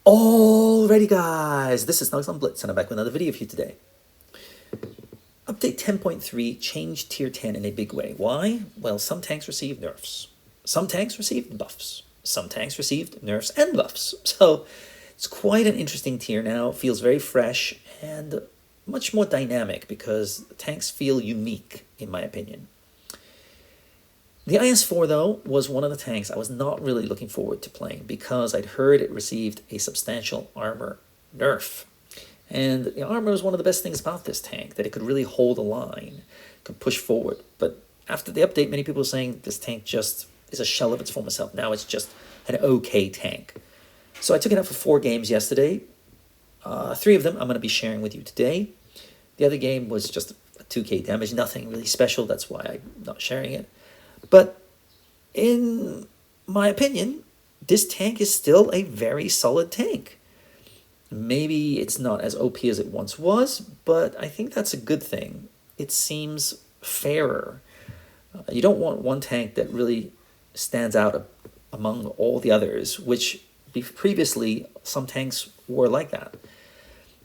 Alrighty guys, this is snugsonblitz and I'm back with another video for you today. Update 10.3 changed tier 10 in a big way. Why? Well, some tanks received nerfs. Some tanks received buffs. Some tanks received nerfs and buffs. So it's quite an interesting tier now. It feels very fresh and much more dynamic because the tanks feel unique in my opinion. The IS-4, though, was one of the tanks I was not really looking forward to playing because I'd heard it received a substantial armor nerf. And the armor was one of the best things about this tank, that it could really hold a line, could push forward. But after the update, many people were saying this tank just is a shell of its former self. Now it's just an okay tank. So I took it out for 4 games yesterday. 3 of them I'm going to be sharing with you today. The other game was just a 2k damage, nothing really special. That's why I'm not sharing it. But in my opinion, this tank is still a very solid tank. Maybe it's not as OP as it once was, but I think that's a good thing. It seems fairer. You don't want one tank that really stands out among all the others, which previously some tanks were like that.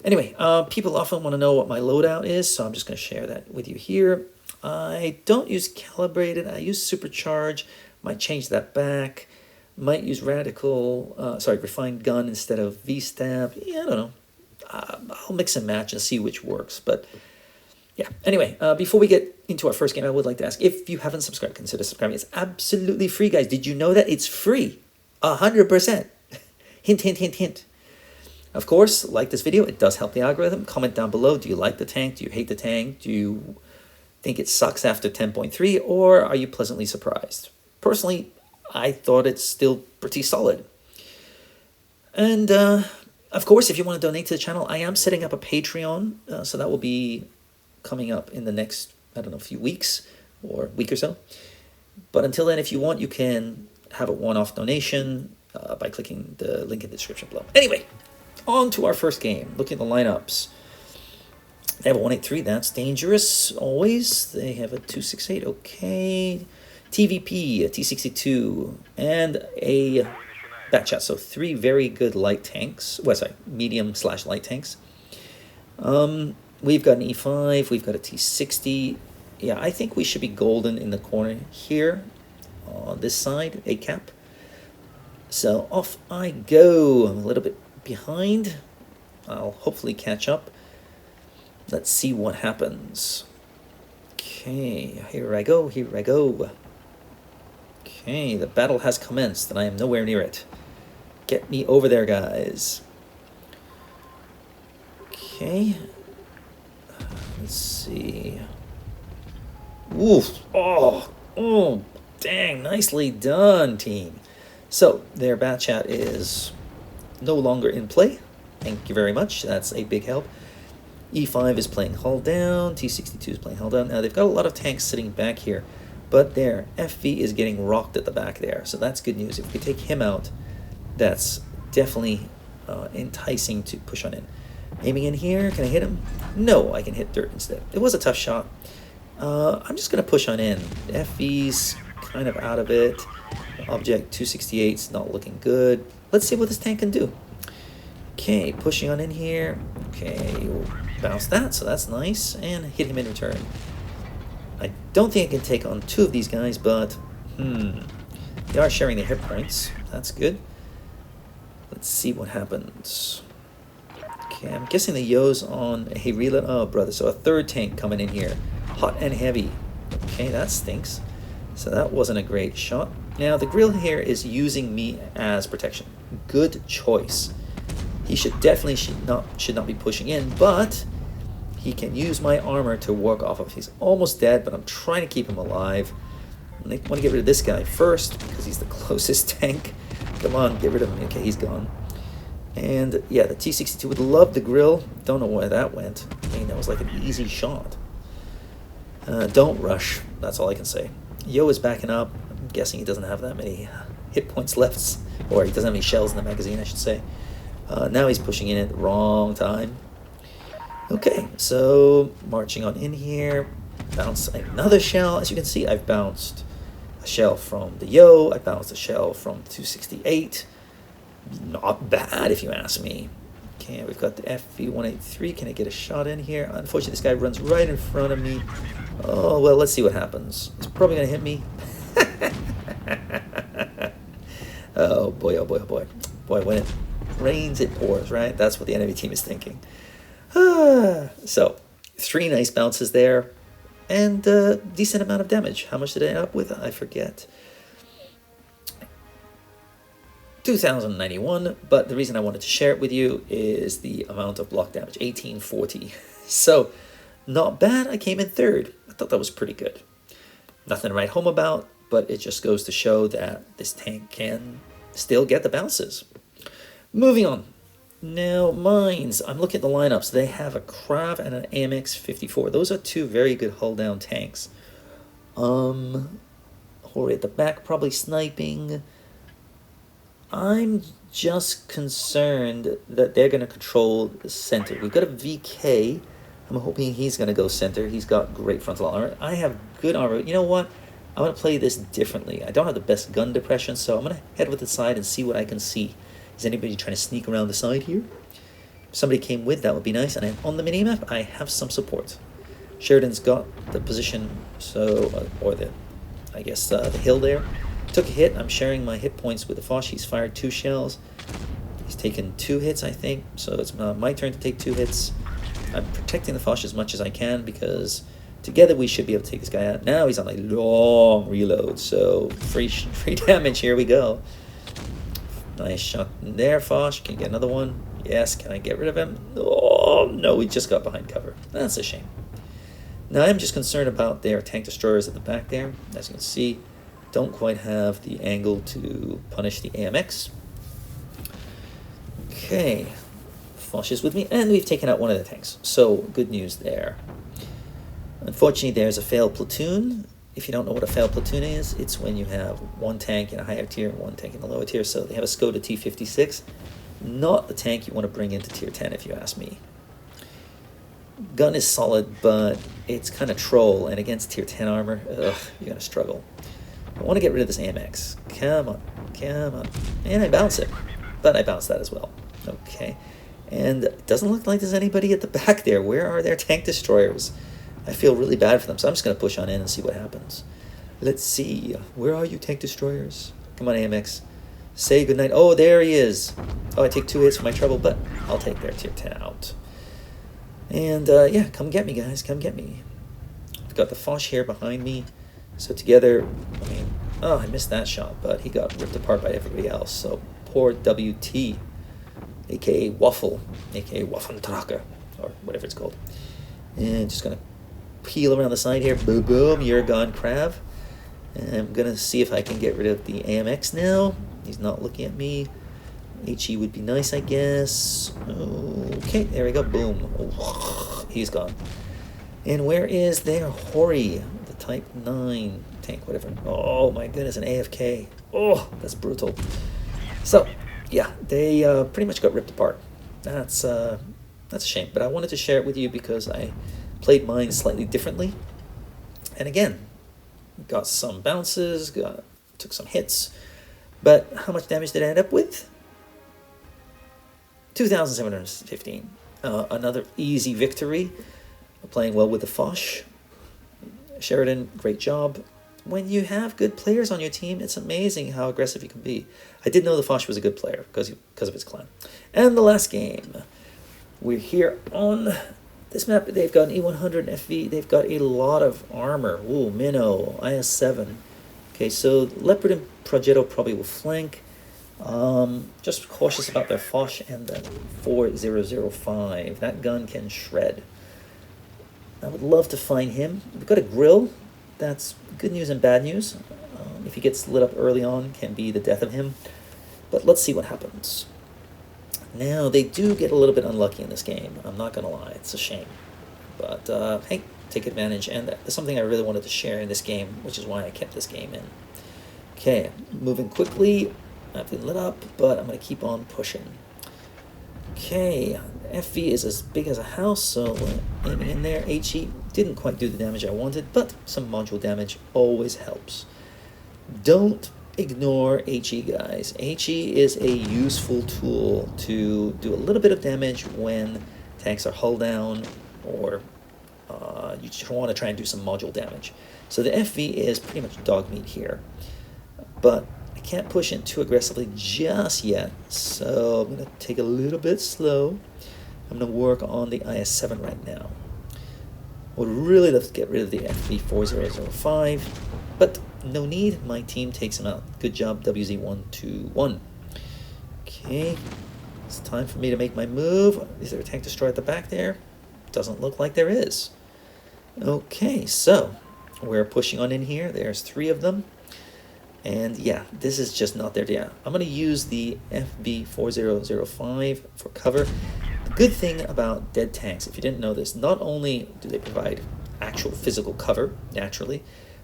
Anyway, people often want to know what my loadout is, so I'm just going to share that with you here. I don't use calibrated, I use supercharge, might change that back, might use refined gun instead of V-stab, yeah, I don't know. I'll mix and match and see which works, but yeah. Anyway, before we get into our first game, I would like to ask, if you haven't subscribed, consider subscribing. It's absolutely free, guys. Did you know that? It's free, 100%. Hint, hint, hint, hint. Of course, like this video, it does help the algorithm. Comment down below, do you like the tank? Do you hate the tank? Do you think it sucks after 10.3, or are you pleasantly surprised? Personally, I thought it's still pretty solid. And of course, if you want to donate to the channel, I am setting up a Patreon, so that will be coming up in the next, I don't know, few weeks or week or so. But until then, if you want, you can have a one-off donation by clicking the link in the description below. Anyway, on to our first game. Looking at the lineups. They have a 183, that's dangerous, always. They have a 268, okay. TVP, a T62, and a Batchat. So 3 very good light tanks. Well, sorry, medium/light tanks. We've got an E5, we've got a T60. Yeah, I think we should be golden in the corner here, on this side, a cap. So off I go. I'm a little bit behind. I'll hopefully catch up. Let's see what happens. Okay, here I go, here I go. Okay, the battle has commenced, and I am nowhere near it. Get me over there, guys. Okay. Let's see. Oof. Oh, dang, nicely done, team. So, their Batchat is no longer in play. Thank you very much, that's a big help. E5 is playing hull down, T62 is playing hull down. Now they've got a lot of tanks sitting back here, but there, FV is getting rocked at the back there, so that's good news. If we could take him out, that's definitely enticing to push on in. Aiming in here, can I hit him? No, I can hit dirt instead. It was a tough shot. I'm just going to push on in. FV's kind of out of it. Object 268's not looking good. Let's see what this tank can do. Okay, pushing on in here. Okay, we'll bounce that, so that's nice, and hit him in return. I don't think I can take on 2 of these guys, but they are sharing their hit points. That's good. Let's see what happens. Okay, I'm guessing the Yo's on a reload. Oh, brother, so a 3rd tank coming in here. Hot and heavy. Okay, that stinks. So that wasn't a great shot. Now, the grill here is using me as protection. Good choice. He should not be pushing in, but he can use my armor to work off of. He's almost dead, but I'm trying to keep him alive. I want to get rid of this guy first because he's the closest tank. Come on, get rid of him. Okay, he's gone. And yeah, the T62 would love the grill. Don't know where that went. I mean, that was like an easy shot. Don't rush. That's all I can say. Yo is backing up. I'm guessing he doesn't have that many hit points left, or he doesn't have any shells in the magazine, I should say. Now he's pushing in at the wrong time. Okay, so marching on in here. Bounce another shell. As you can see, I've bounced a shell from the Yo. I bounced a shell from 268. Not bad, if you ask me. Okay, we've got the FV-183. Can I get a shot in here? Unfortunately, this guy runs right in front of me. Oh, well, let's see what happens. He's probably going to hit me. Oh, boy, oh, boy, oh, boy. Boy, when it rains, it pours, right? That's what the enemy team is thinking. So, 3 nice bounces there. And a decent amount of damage. How much did I end up with? I forget. 2,091, but the reason I wanted to share it with you is the amount of block damage, 1840. So, not bad. I came in 3rd. I thought that was pretty good. Nothing to write home about, but it just goes to show that this tank can still get the bounces. Moving on. Now, mines. I'm looking at the lineups. They have a Krav and an AMX-54. Those are 2 very good hull-down tanks. Hori at the back, probably sniping. I'm just concerned that they're going to control the center. We've got a VK. I'm hoping he's going to go center. He's got great frontal armor. I have good armor. You know what? I'm going to play this differently. I don't have the best gun depression, so I'm going to head with the side and see what I can see. Is anybody trying to sneak around the side here? If somebody came with, that would be nice. And on the minimap, I have some support. Sheridan's got the position, so, or the, I guess, the hill there. Took a hit. I'm sharing my hit points with the Foch. He's fired 2 shells. He's taken 2 hits, I think. So it's my turn to take 2 hits. I'm protecting the Foch as much as I can because together we should be able to take this guy out. Now he's on a long reload, so free damage. Here we go. Nice shot in there, Foch. Can you get another one? Yes. Can I get rid of him? Oh, no. We just got behind cover. That's a shame. Now I'm just concerned about their tank destroyers at the back there. As you can see, don't quite have the angle to punish the AMX. Okay, Foch is with me, and we've taken out one of the tanks. So, good news there. Unfortunately, there's a failed platoon. If you don't know what a failed platoon is, it's when you have 1 tank in a higher tier and 1 tank in a lower tier. So they have a Skoda T56. Not the tank you want to bring into tier 10, if you ask me. Gun is solid, but it's kind of troll, and against tier 10 armor, you're going to struggle. I want to get rid of this AMX. Come on, come on. And I bounce it, but I bounce that as well. Okay, and it doesn't look like there's anybody at the back there. Where are their tank destroyers? I feel really bad for them, so I'm just going to push on in and see what happens. Let's see. Where are you, tank destroyers? Come on, AMX. Say goodnight. Oh, there he is. Oh, I take 2 hits for my trouble, but I'll take their tier 10 out. And, yeah, come get me, guys. Come get me. I've got the Foch here behind me. So together, I mean, oh, I missed that shot, but he got ripped apart by everybody else. So poor WT, a.k.a. Waffle, a.k.a. Waffentracker, or whatever it's called. And just going to peel around the side here. Boom, boom, you're gone, Krav. And I'm going to see if I can get rid of the AMX now. He's not looking at me. HE would be nice, I guess. Okay, there we go. Boom. Oh, he's gone. And where is their Hori? The Type 9 tank, whatever. Oh my goodness, an AFK. Oh, that's brutal. So, yeah, they pretty much got ripped apart. That's a shame. But I wanted to share it with you because I played mine slightly differently. And again, got some bounces, took some hits. But how much damage did I end up with? 2,715. Another easy victory. Playing well with the Foch. Sheridan, great job. When you have good players on your team, it's amazing how aggressive you can be. I did know the Foch was a good player because of his clan. And the last game. We're here on this map. They've got an E100 FV. They've got a lot of armor. Ooh, Minnow, IS-4. Okay, so Leopard and Progetto probably will flank. Just cautious about their Foch and the 4005. That gun can shred. I would love to find him. We've got a grill. That's good news and bad news. If he gets lit up early on, can be the death of him. But let's see what happens. Now, they do get a little bit unlucky in this game. I'm not going to lie. It's a shame. But, hey, take advantage. And that's something I really wanted to share in this game, which is why I kept this game in. Okay, moving quickly. I've been lit up, but I'm going to keep on pushing. Okay, FV is as big as a house, so aiming in there. HE didn't quite do the damage I wanted, but some module damage always helps. Don't ignore HE, guys. HE is a useful tool to do a little bit of damage when tanks are hull down, or you just want to try and do some module damage. So the FV is pretty much dog meat here, but I can't push it too aggressively just yet, so I'm going to take a little bit slow. I'm going to work on the IS-7 right now. Would really love to get rid of the FV4005, but no need. My team takes him out. Good job, WZ121. Okay, it's time for me to make my move. Is there a tank destroyer at the back there? Doesn't look like there is. Okay, so we're pushing on in here. There's 3 of them. And yeah, this is just not there yet. I'm going to use the FV4005 for cover. The good thing about dead tanks, if you didn't know this, not only do they provide actual physical cover, naturally,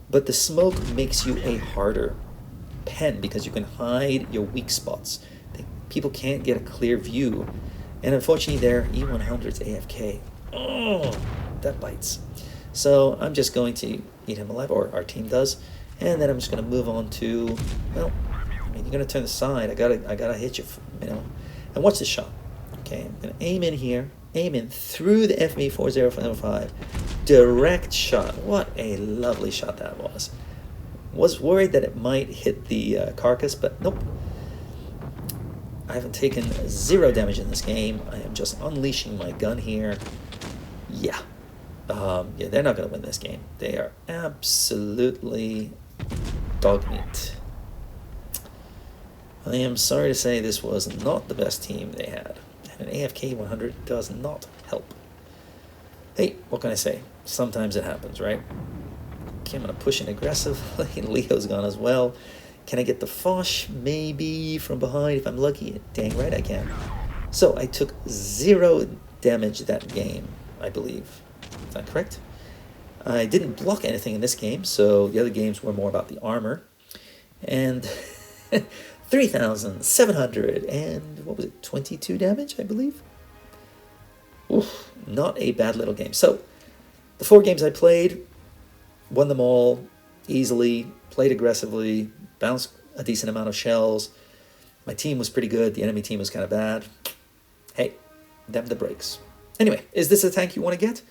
but the smoke makes you a harder pen because you can hide your weak spots. People can't get a clear view. And unfortunately, their E100's AFK. Oh, that bites. So I'm just going to eat him alive, or our team does. And then I'm just going to move on to, well, I mean, you're going to turn aside. I gotta hit you, you know. And watch this shot. Okay, I'm going to aim in here, aim in through the FV4005. Direct shot. What a lovely shot that was. Was worried that it might hit the carcass, but nope. I haven't taken 0 damage in this game. I am just unleashing my gun here. Yeah. Yeah, they're not going to win this game. They are absolutely dog meat. I am sorry to say this was not the best team they had. And an AFK 100 does not help. Hey, what can I say? Sometimes it happens, right? Okay, I'm going to push in aggressively. Leo's gone as well. Can I get the Foch? Maybe from behind if I'm lucky. Dang right I can. So I took 0 damage that game, I believe. Is that correct? I didn't block anything in this game, so the other games were more about the armor. And 3,700 and, what was it, 22 damage, I believe? Oof, not a bad little game. So, the 4 games I played, won them all easily, played aggressively, bounced a decent amount of shells. My team was pretty good, the enemy team was kind of bad. Hey, them the breaks. Anyway, is this a tank you want to get?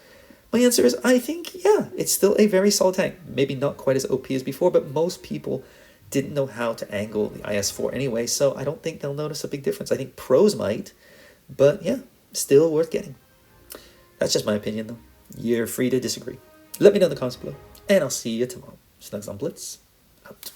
My answer is, I think, yeah, it's still a very solid tank. Maybe not quite as OP as before, but most people didn't know how to angle the IS-4 anyway, so I don't think they'll notice a big difference. I think pros might, but yeah, still worth getting. That's just my opinion, though. You're free to disagree. Let me know in the comments below, and I'll see you tomorrow. Snugs on Blitz, out.